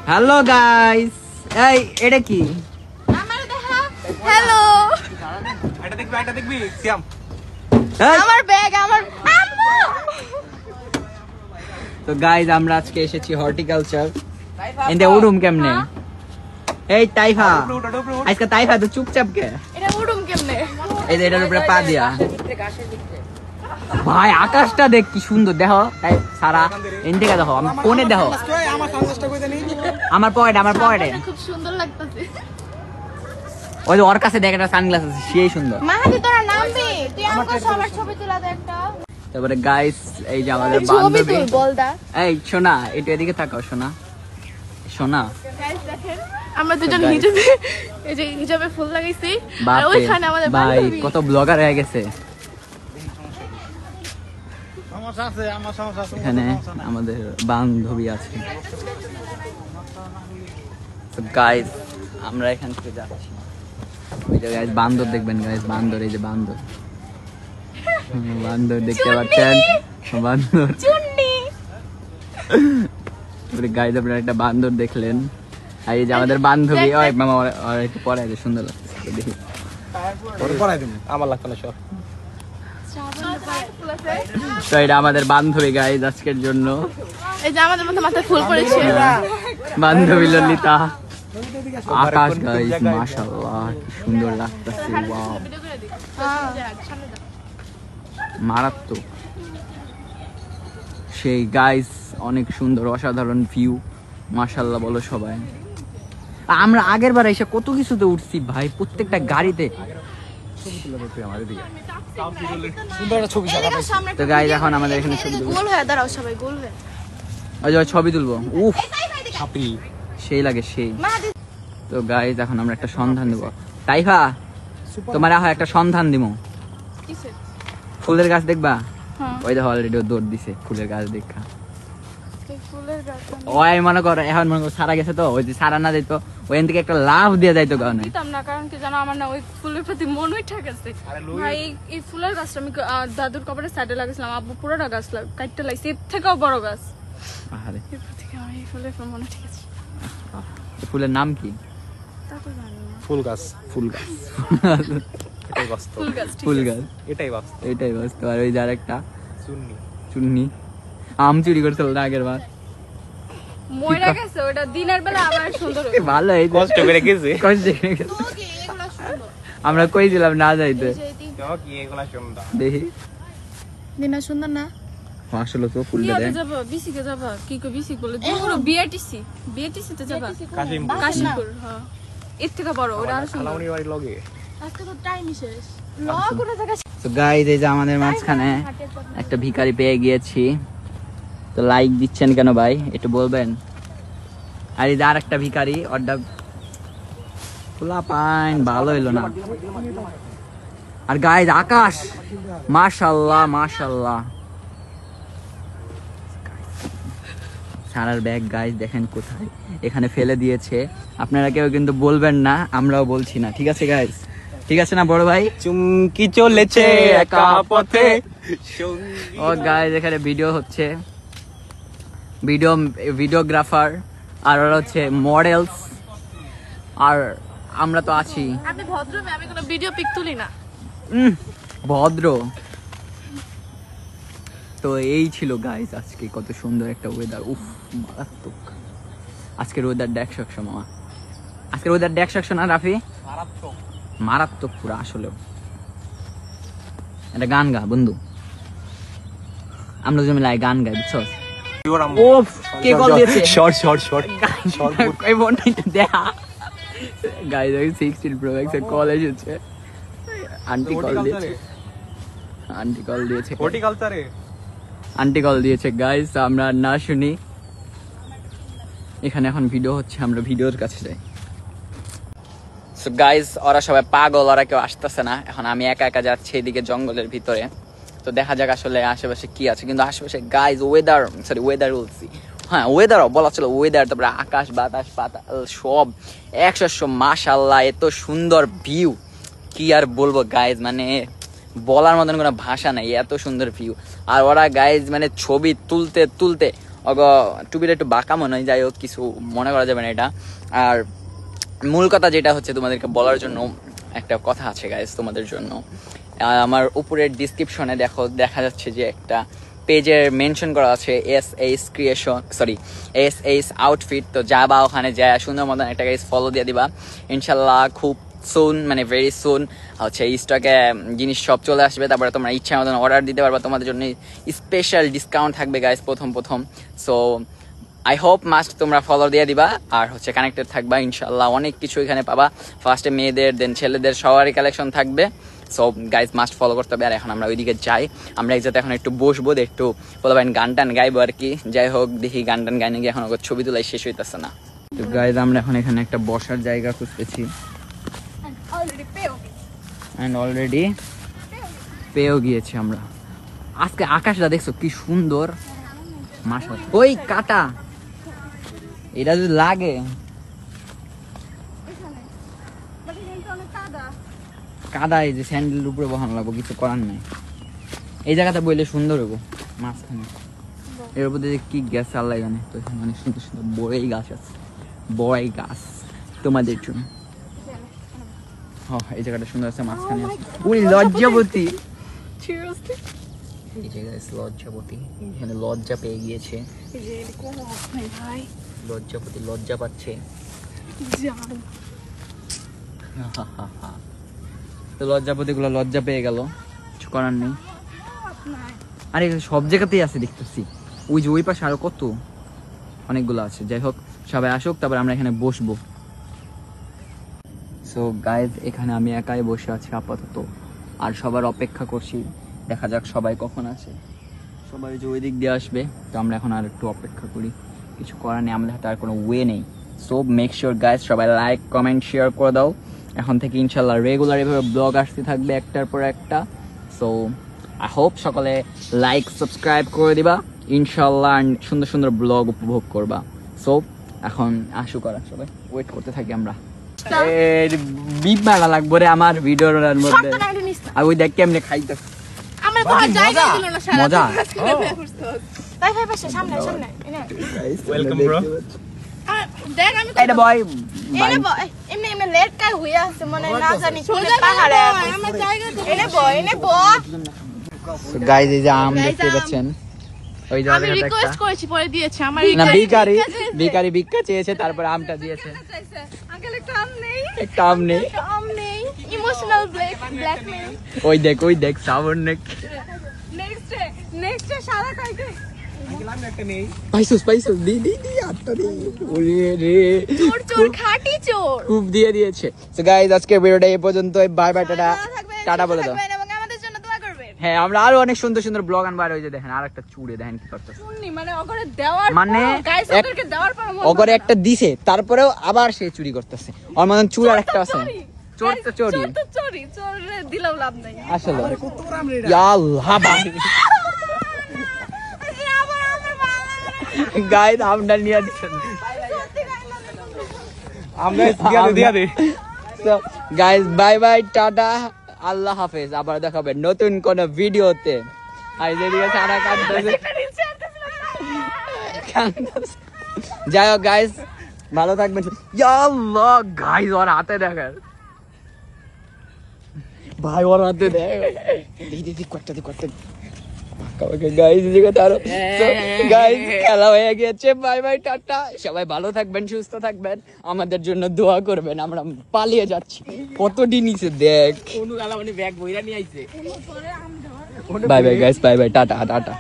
Hello guys, এই এটা কি? আমারে দেখা। হ্যালো। এটা দেখবি সিয়াম। আমার ব্যাগ আমার আম্মু। তো গাইস আমরা আজকে এসেছি হর্টিকালচার। এন্ডে উড়ুম কেমনে? এই তাইফা আজকে তাইফা তো চুপচাপ কে? এটা উড়ুম কেমনে? এই যে এটার উপরে পা দিয়া। ভাই আকাশটা দেখ কি সুন্দর, দেখো তাই সারা এন্ডে কা দেখো, আমি ফোনে দেখো। আমার পকেটে খুব সুন্দর লাগতেছে। ওই যে ওর কাছে দেখ একটা সানগ্লাস আছে, সেই সুন্দর। মাহাদি তোরা নামবি, তুই আমাকে সবার ছবি তুলা দে একটা। তারপরে গাইস এই যে আমাদের ছবি বান্ধবী। তুল বলদা। এই সোনা, একটু এদিকে তাকাও সোনা। সোনা গাইস দেখেন আমরা দুজন হিজাবে, এই যে হিজাবে ফুল লাগাইছি আর ওইখানে আমাদের ভাই বান্ধবী। কত ব্লগার হয়ে গেছে এখানে, আমাদের বান্ধবী আছে। গাইস আমরা এখান থেকে যাচ্ছি, ওই যে গাইস বান্দর দেখবেন গাইস, বান্দর, এই যে বান্দর, বান্দর দেখতে পাচ্ছেন, বান্দর চুন্নি। গাইস আপনারা একটা বান্দর দেখলেন, আর এই যে আমাদের বান্ধবী। ওই মামা আর একটু পরে আছে, সুন্দর লাগছে দেখি। আমার লাগতো না সব। তো এটা আমাদের বান্ধবী গাইস আজকের জন্য, এই যে আমাদের মধ্যে মাথায় ফুল পড়েছে। বান্ধবী ললিতা। আকাশ গাইস মাশাআল্লাহ কি সুন্দর লাগতেছে, ওয়াও মারাত্মক সেই গাইস, অনেক সুন্দর অসাধারণ ভিউ, মাশাআল্লাহ বলো সবাই। আমরা আগের বার এসে কত কিছুতে উঠছি ভাই, প্রত্যেকটা গাড়িতে। তো গাইস এখন আমাদের এখানে ছবি তুলবো, গোল হয়ে দাঁড়াও সবাই, গোল হয়ে। ওই যে ছবি তুলবো, উফ সেই লাগে সেই। মাহাদি তো গাইস এখন আমরা একটা সন্ধান দেবো। তাইফা তোমার একটা সন্ধান দিব, কিসে? ফুলের গাছ দেখবা? হ্যাঁ। ওই দেখো অলরেডি দৌড় দিছে ফুলের গাছ দেখা। এই ফুলের গাছ। ওই মনে কর এখন মনে কর সারা গেছে, তো ওই যে সারা না দিত ওইখান থেকে একটা লাভ দিয়ে যাইতো কারণে। দিতাম না, কারণ কি জানো আমার না ওই ফুলের প্রতি মনই ঠেকেছে ভাই। এই ফুলের গাছটা আমি দাদুর কবরের সাইডে লাগিয়েছিলাম, আব্বু পুরোটা গাছ কাটতে লাগছে, এর থেকেও বড় গাছ। আরে এরপর থেকে আমার এই ফুলের উপর মনে ঠেকেছে। ফুলের নাম কি? তারপর জানি না। ফুল গাছ। ফুল গাছ। এটাই বাস্তব। ফুল গাছ ঠিক ফুল আছে। গাছ এটাই বাস্তব। এটাই বুঝতে পারো। ওই যে আরেকটা চুন্নি। চুন্নি, আম চুরি করছিল না আগের বার, ময়রা গেছে ওটা দিনের বেলা আবার সুন্দর হয়েছে। ভালো এই কষ্ট করে গেছে। কষ্ট করে গেছে। ওকে, এগুলো সুন্দর। আমরা কইছিলাম না যাইতে, এই যে এই দিন- কি এগুলা সুন্দর। দেখি দিনটা সুন্দর না? আসলে তো ফুলটা ইয়াতে দেখ। যাবা, বিসিকে যাবা, কি কো বিসি বলে পুরো বিআরটিসি, বিআরটিসি তে যাবা, কাশিমপুর। কাশীপুর। হ্যাঁ, এর থেকে বড় ওটা আরো সুন্দর। খালামণি বাড়ি লগে। আজকে তো টাইম শেষ। ল কোন জায়গা? তো গাইস এই যে আমাদের মাঝখানে একটা ভিখারি পেয়ে গিয়েছি। তো লাইক দিচ্ছেন কেন ভাই একটু বলবেন? আর এই যে আর একটা ভিখারি, ওরটা খোলা পাইন ভালো হইলো না। আর গাইস আকাশ মাশাআল্লাহ মাশাআল্লাহ। সারার ব্যাগ গাইস দেখেন কোথায়, এখানে ফেলে দিয়েছে। আপনারা কেউ কিন্তু বলবেন না, আমরাও বলছি না, ঠিক আছে গাইস? ঠিক আছে না বড় ভাই? চুমকি চলেছে একা পথে। ও গাইস এখানে ভিডিও হচ্ছে, ভিডিওগ্রাফার আর ওরা হচ্ছে মডেলস, আর আমরা তো আছি। আপনি ভদ্র মেয়ে, আমি কোনো ভিডিও পিক তুলি না। ভদ্র। তো এই ছিল গাইস আজকে কত সুন্দর একটা ওয়েদার, উফ মারাত্মক। আজকের ওয়েদারটা 100 মামা, আজকের ওয়েদারটা 100 না রাফি? মারাত্মক পুরো। আসলেও একটা গান গা বন্ধু, আমরা দুজন মিলে গান গাই, বুঝছো? ওফ কে কল দিয়েছে? Short short short short. এই ফোনটা একটু দেখা গাইস, 16 প্রো ম্যাক্স এর কল এসেছে। আন্টি কল দিয়েছে, আন্টি কল দিয়েছে, হর্টিকালচারে। আন্টি কল দিয়েছে গাইস, আমরা না শুনি। এখানে এখন ভিডিও হচ্ছে, আমরা ভিডিওর কাছে যাই। সো গাইস ওরা সবাই পাগল, ওরা কেউ আসতেছে না। এখন আমি একা একা যাচ্ছি এদিকে জঙ্গলের ভিতরে। তো দেখা যাক আসলে আশেপাশে কি আছে। কিন্তু আশেপাশে গাইস ওয়েদার বলছি, হ্যাঁ ওয়েদারও বলা চলো, ওয়েদার তারপরে আকাশ বাতাস পাতাল সব 100 মাশাআল্লাহ। এত সুন্দর ভিউ কি আর বলবো গাইস, মানে বলার মতন কোনো ভাষা নাই, এত সুন্দর ভিউ। আর ওরা গাইস মানে ছবি তুলতে তুলতে টুপিটা একটু বাঁকা মনে হয়, যাই হোক কিছু মনে করা যাবে না এটা। আর মূল কথা যেটা হচ্ছে তোমাদেরকে বলার জন্য একটা কথা আছে গাইস তোমাদের জন্য। আমার উপরের ডিসক্রিপশনে দেখা যাচ্ছে যে একটা পেজের মেনশন করা আছে এস আউটফিট। তো যাবা ওখানে যায় সুন্দর মতন একটা গাইস ফলো দিয়ে দিবা ইনশাল্লাহ। খুব সুন মানে ভেরি সুন হচ্ছে স্টকে জিনিস সব চলে আসবে, তারপরে তোমরা ইচ্ছা মতন অর্ডার দিতে পারবা, তোমাদের জন্য স্পেশাল ডিসকাউন্ট থাকবে গাইস প্রথম। সো আই হোপ মাস্ট তোমরা ফলো দিয়ে দিবা আর হচ্ছে কানেক্টেড থাকবা ইনশাল্লাহ। অনেক কিছু এখানে পাবা, ফার্স্টে মেয়েদের দেন ছেলেদের সবারই কালেকশন থাকবে। সো গাইজ মাস্ট ফলো করতে হবে। আর এখন আমরা ওইদিকে যাই, আমরা একসাথে এখন একটু বসবো, একটু বলবেন গান টান গাইবো আর কি। যাই হোক দেখি গান টান গাইনে গিয়ে এখন ছবি তোলাই শেষ হইতেছে না। তো গাইজ আমরা এখন এখানে একটা বসার জায়গা খুঁজতেছি অ্যান্ড অলরেডি পেয়েও গিয়েছি আমরা। আজকে আকাশটা দেখছো কি সুন্দর, মাশাআল্লাহ। ওই কাটা এটা যদি লাগে কাদা, এই যে স্যান্ডেলের উপরে বসানো লাগবো, কিছু করার নাই। এই জায়গাটা বইলে সুন্দর হবো মাঝখানে। এর উপর দিয়ে কি গাছ আল্লাহ জানে। তো মানে সুন্দর সুন্দর বড়ই গাছ আছে, বড়াই গাছ তোমাদের জন্য। এই জায়গাটা সুন্দর আছে মাঝখানে আছে। ওই লজ্জাবতী, এই জায়গায় লজ্জাবতী, এখানে লজ্জা পেয়ে গিয়েছে লজ্জাপতি, লজ্জা পাচ্ছে। তো লজ্জাপতি গুলো লজ্জা পেয়ে গেল, কিছু করার নেই। আরে সব জায়গাতেই আছে দেখতেছি, ওই যে ওই পাশে আরো কত অনেকগুলো আছে। যাই হোক সবাই আসুক, তারপর আমরা এখানে বসবো। সো গাইজ এখানে আমি একাই বসে আছি আপাতত, আর সবার অপেক্ষা করছি, দেখা যাক সবাই কখন আসে। সবাই যে ওই দিক দিয়ে আসবে, তো আমরা এখন আর একটু অপেক্ষা করি, কিছু করার নেই, আমাদের হাতে আর কোনো ওয়ে নেই। সো মেক শিওর গাইজ সবাই লাইক কমেন্ট শেয়ার করে দাও। এখন থেকে ইনশাল্লাহ রেগুলার এভাবে ব্লগ আসতে থাকবে একটার পর একটা। সো আই হোপ সকলে লাইক সাবস্ক্রাইব করে দিবা ইনশাল্লাহ, সুন্দর সুন্দর ব্লগ উপভোগ করবা। সো এখন আসু করা, সবাই ওয়েট করতে থাকি আমরা। বিপ মারা লাগবো রে আমার ভিডিওর মধ্যে। আর ওই দেখ কেমনে খাইতে মজা। Welcome bro. দেখ আমি এটা বয় এমনি এমনি লেট কাই হইয়া আছে মনে না জানি কোন পাহাড়ে আমার জায়গা তো এনে বয় গাইস এই যে আম দেখতে পাচ্ছেন, ওই জায়গাটা আমি রিকোয়েস্ট করেছি পরে দিয়েছে আমার না ভিখারি ভিক্ষা চেয়েছে, তারপর আমটা দিয়েছে। আঙ্কেল একটা আম নেই, একটা আম নেই, ইমোশনাল ব্ল্যাকমেল। ওই দেখ সাবন নেক্সট সারা খাইতে পাইছস দি আটটা দি ওরে রে চোর খাঁটি চোর খুব দিয়ে দিয়েছে। সো গাইস আজকের ভিডিওটা এই পর্যন্তই, বাই বাই, টাটা বলে দাও। এবং আমাদের জন্য দোয়া করবেন। হ্যাঁ আমরা আরো অনেক সুন্দর সুন্দর ব্লগ আনবার। ওই যে দেখেন আরেকটা চুড়ে দেখেন কি করতেছে, শুননি মানে ওগরে দেওয়ার মানে গাইস ওদেরকে দেওয়ার পর ওগরে একটা দিছে, তারপরেও আবার সে চুরি করতেছে। ওর মতন চুর আরেকটা আছে, চোর তো চোর দিলেও লাভ নাই আসলে। ইয়া আল্লাহ ভাই গাইস আমটা নিয়ে দিছেন, আমরা দিয়া দে। So guys bye bye, tata, আল্লাহ হাফেজ। আবার দেখাবে নতুন কোন ভিডিওতে। আর যেদিকে সারা কাঁদতেছে, যাই হোক গাইস ভালো থাকবেন। ইয়া আল্লাহ গাইস ওর হাতে দেখেন ভাই, ওর হাতে দেখ খেলা হয়ে গেছে। বাই বাই, টাটা, সবাই ভালো থাকবেন, সুস্থ থাকবেন, আমাদের জন্য দোয়া করবেন। আমরা পালিয়ে যাচ্ছি, কতটি নিচে দেখ। Bye bye guys, bye bye, tata tata.